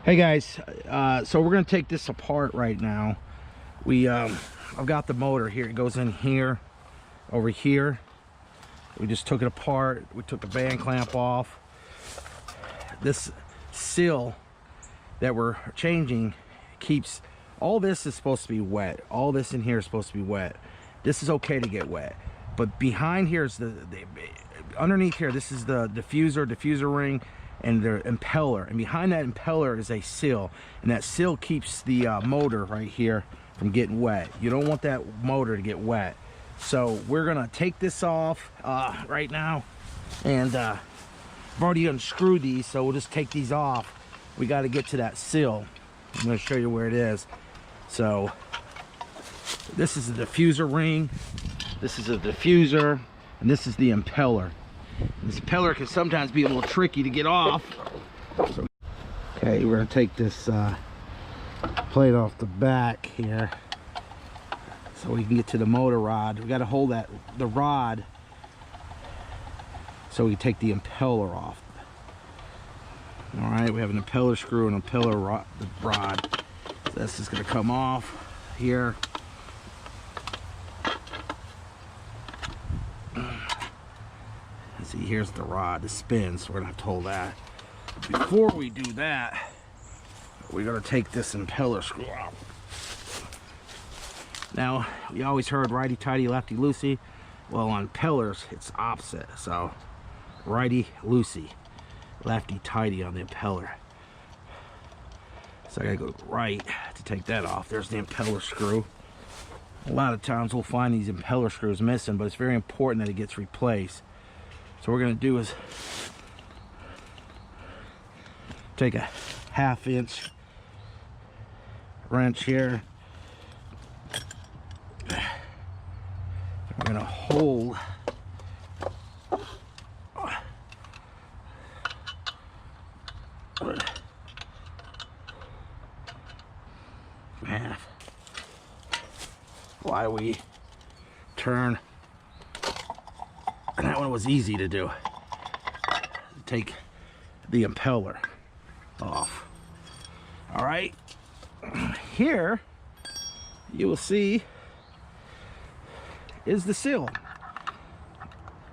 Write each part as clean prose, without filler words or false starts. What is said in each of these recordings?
Hey guys, so we're gonna take this apart right now. I've got the motor here. It goes in here, over here. We just took it apart. We took the band clamp off. This seal that we're changing keeps, all this is supposed to be wet. All this in here is supposed to be wet. This is okay to get wet, but behind here is underneath here, this is the diffuser ring, and the impeller, and behind that impeller is a seal, and that seal keeps the motor right here from getting wet. You don't want that motor to get wet, so we're gonna take this off right now, and I've already unscrewed these, so we'll just take these off. We got to get to that seal. I'm going to show you where it is. So this is the diffuser ring, this is a diffuser, and this is the impeller. This impeller can sometimes be a little tricky to get off. So, okay, we're going to take this plate off the back here so we can get to the motor rod. We got to hold the rod so we can take the impeller off. All right, we have an impeller screw and impeller rod. So this is going to come off here. See, here's the rod, the spins, so we're gonna have to hold that. Before we do that, we're gonna take this impeller screw out. Now, we always heard righty tighty, lefty loosey. Well, on impellers, it's opposite. So, righty loosey, lefty tighty on the impeller. So I gotta go right to take that off. There's the impeller screw. A lot of times we'll find these impeller screws missing, but it's very important that it gets replaced. So what we're going to do is take a 1/2 inch wrench here. We're going to hold half while we turn. And that one was easy to do. Take the impeller off. All right, here you will see is the seal.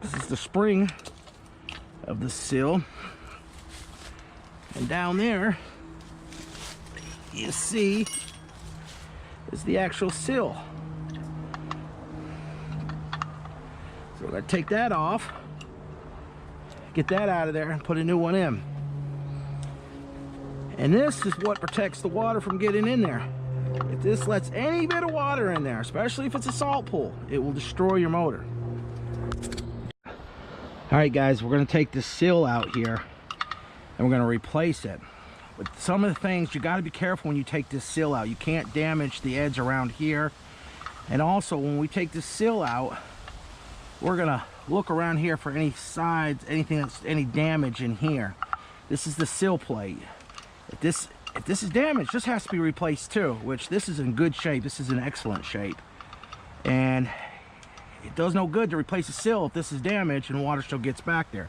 This is the spring of the seal, and down there you see is the actual seal. So we're going to take that off, get that out of there, and put a new one in. And this is what protects the water from getting in there. If this lets any bit of water in there, especially if it's a salt pool, it will destroy your motor. All right, guys, we're going to take this seal out here, and we're going to replace it. But some of the things, you got to be careful when you take this seal out. You can't damage the edge around here. And also, when we take this seal out, we're gonna look around here for any sides, anything that's any damage in here. This is the seal plate. If this is damaged, this has to be replaced too, which this is in good shape. This is in excellent shape. And it does no good to replace a seal if this is damaged and water still gets back there.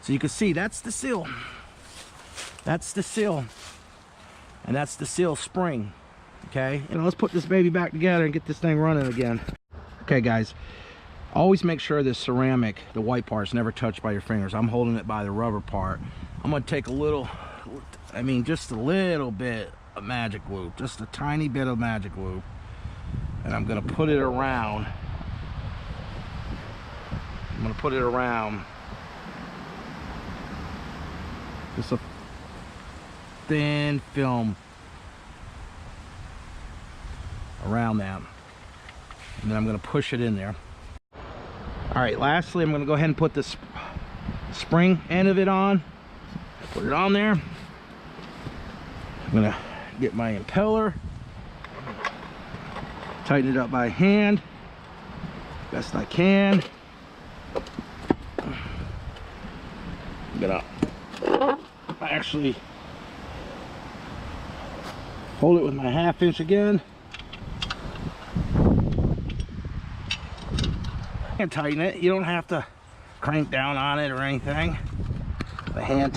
So you can see that's the seal. That's the seal. And that's the seal spring. Okay, and let's put this baby back together and get this thing running again. Okay, guys. Always make sure this ceramic, the white part, is never touched by your fingers. I'm holding it by the rubber part. I'm going to take a little, I mean just a little bit of magic loop, just a tiny bit of magic loop, and I'm going to put it around. I'm going to put it around just a thin film around that, and then I'm going to push it in there. All right, lastly, I'm going to go ahead and put this spring end of it on. Put it on there. I'm going to get my impeller, tighten it up by hand best I can. I'm going to actually Hold it with my 1/2 inch again. And tighten it. You don't have to crank down on it or anything. The hand.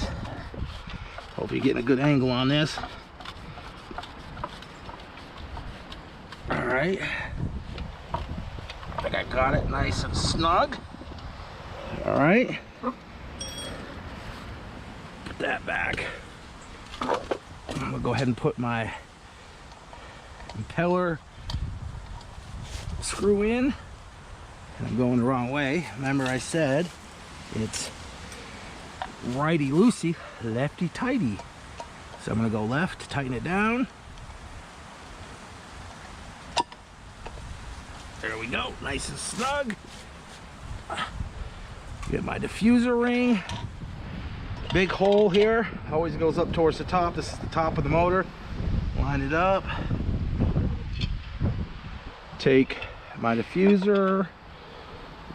Hope you're getting a good angle on this. All right. I think I got it nice and snug. All right. Put that back. I'm gonna go ahead and put my impeller screw in. And I'm going the wrong way. Remember I said it's righty loosey, lefty tighty. So I'm gonna go left, tighten it down. There we go, nice and snug. Get my diffuser ring. Big hole here, always goes up towards the top. This is the top of the motor. Line it up. Take my diffuser,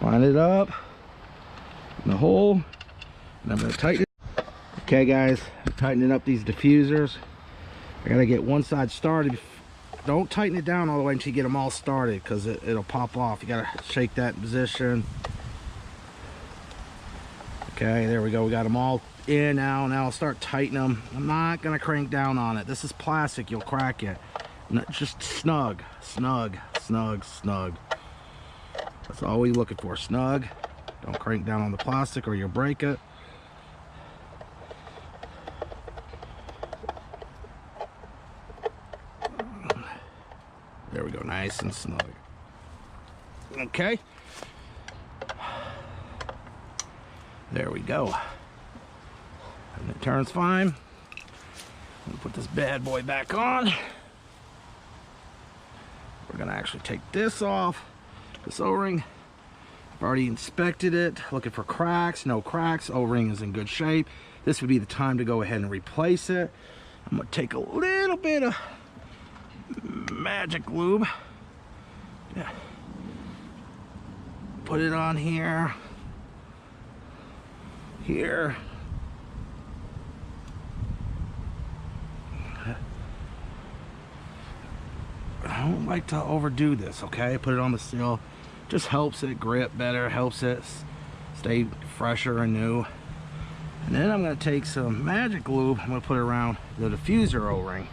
line it up in the hole, and I'm going to tighten it. Okay guys, I'm tightening up these diffusers. I gotta get one side started. Don't tighten it down all the way until you get them all started, because it'll pop off. You gotta shake that in position. Okay, there we go. We got them all in now. Now I'll start tightening them. I'm not gonna crank down on it. This is plastic, you'll crack it. Just snug, snug, snug, snug. That's all we're looking for, snug. Don't crank down on the plastic or you'll break it. There we go, nice and snug. Okay. There we go. And it turns fine. I'm gonna put this bad boy back on. We're gonna actually take this off, this O-ring. I've already inspected it, looking for cracks, no cracks. O-ring is in good shape. This would be the time to go ahead and replace it. I'm gonna take a little bit of magic lube. Yeah. Put it on here. Here. I don't like to overdo this, okay? Put it on the seal. Just helps it grip better, helps it stay fresher and new. And then I'm going to take some magic lube. I'm going to put it around the diffuser O-ring.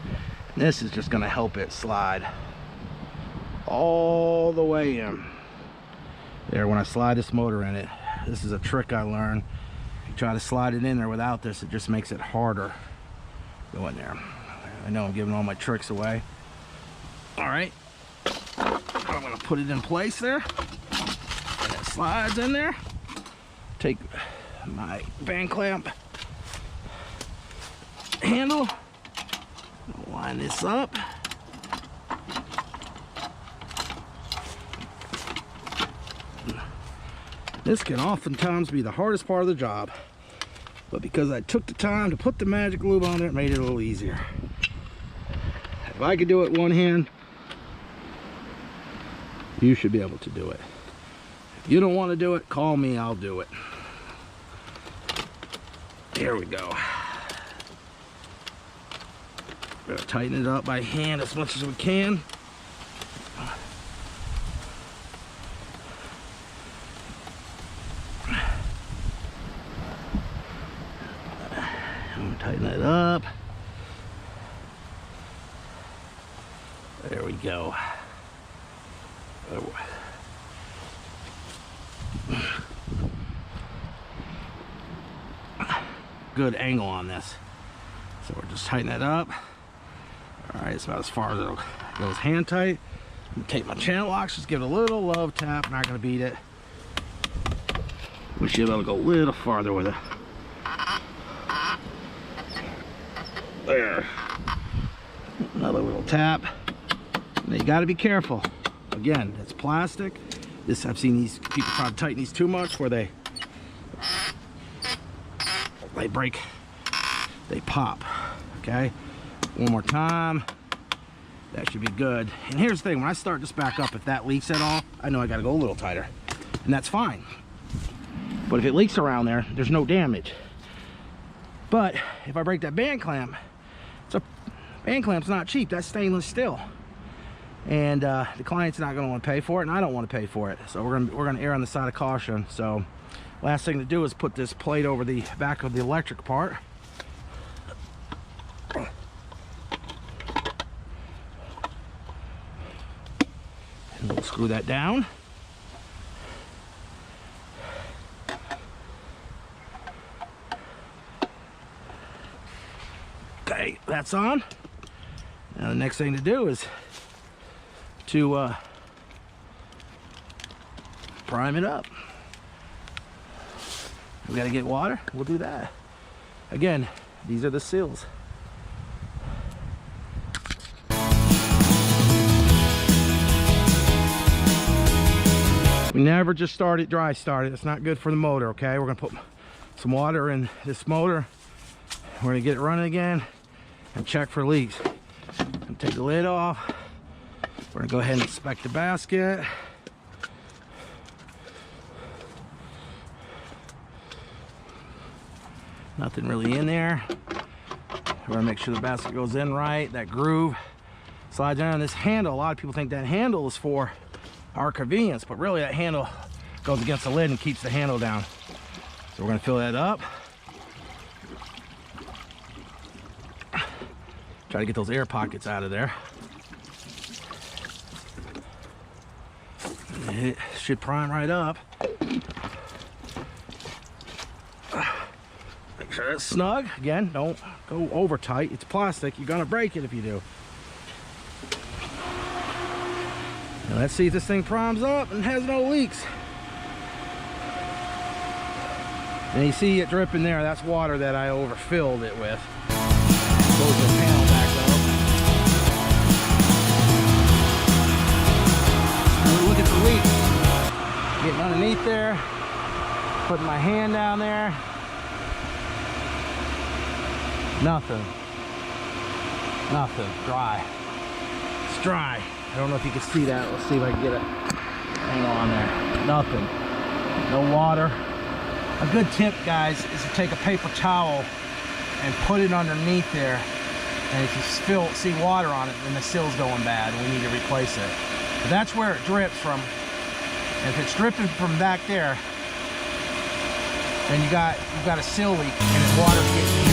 This is just going to help it slide all the way in. There, when I slide this motor in it, this is a trick I learned. If you try to slide it in there without this, it just makes it harder. Go in there. I know I'm giving all my tricks away. All right, I'm gonna put it in place there, and it slides in there. Take my band clamp handle, line this up. This can oftentimes be the hardest part of the job, but because I took the time to put the magic lube on there, it made it a little easier. If I could do it one hand, you should be able to do it. If you don't want to do it, call me, I'll do it. There we go. We're gonna tighten it up by hand as much as we can. Tighten it up. There we go. Good angle on this. So we're just tightening it up. All right, it's about as far as it goes hand tight. Take my channel locks, just give it a little love tap. Not gonna beat it. We should be able to go a little farther with it. There. Another little tap. Now you got to be careful. Again, it's plastic. This, I've seen these people try to tighten these too much where they break, they pop. Okay, one more time. That should be good. And here's the thing, when I start this back up, if that leaks at all, I know I got to go a little tighter, and that's fine. But if it leaks around there, there's no damage. But if I break that band clamp, it's a band clamp's not cheap. That's stainless steel, and the client's not going to want to pay for it, and I don't want to pay for it. So we're gonna err on the side of caution. So last thing to do is put this plate over the back of the electric part. And we'll screw that down. Okay, that's on. Now the next thing to do is to prime it up. We got to get water. We'll do that. Again, these are the seals. We never just start it dry started. It's not good for the motor, okay? We're gonna put some water in this motor. We're gonna get it running again and check for leaks. And take the lid off. We're gonna go ahead and inspect the basket. Nothing really in there. We're gonna make sure the basket goes in right. That groove slides down. This handle, a lot of people think that handle is for our convenience, but really that handle goes against the lid and keeps the handle down. So we're gonna fill that up. Try to get those air pockets out of there. It should prime right up. Make sure it's snug. Again, don't go over tight. It's plastic. You're gonna break it if you do. Now let's see if this thing primes up and has no leaks. And you see it dripping there. That's water that I overfilled it with. Close the panel back up. Look at the leaks. Getting underneath there. Putting my hand down there. Nothing. Nothing. Dry. It's dry. I don't know if you can see that. Let's see if I can get a angle on there. Nothing. No water. A good tip, guys, is to take a paper towel and put it underneath there. And if you see water on it, then the seal's going bad. We need to replace it. But that's where it drips from. And if it's dripping from back there, then you've got a seal leak and the water's getting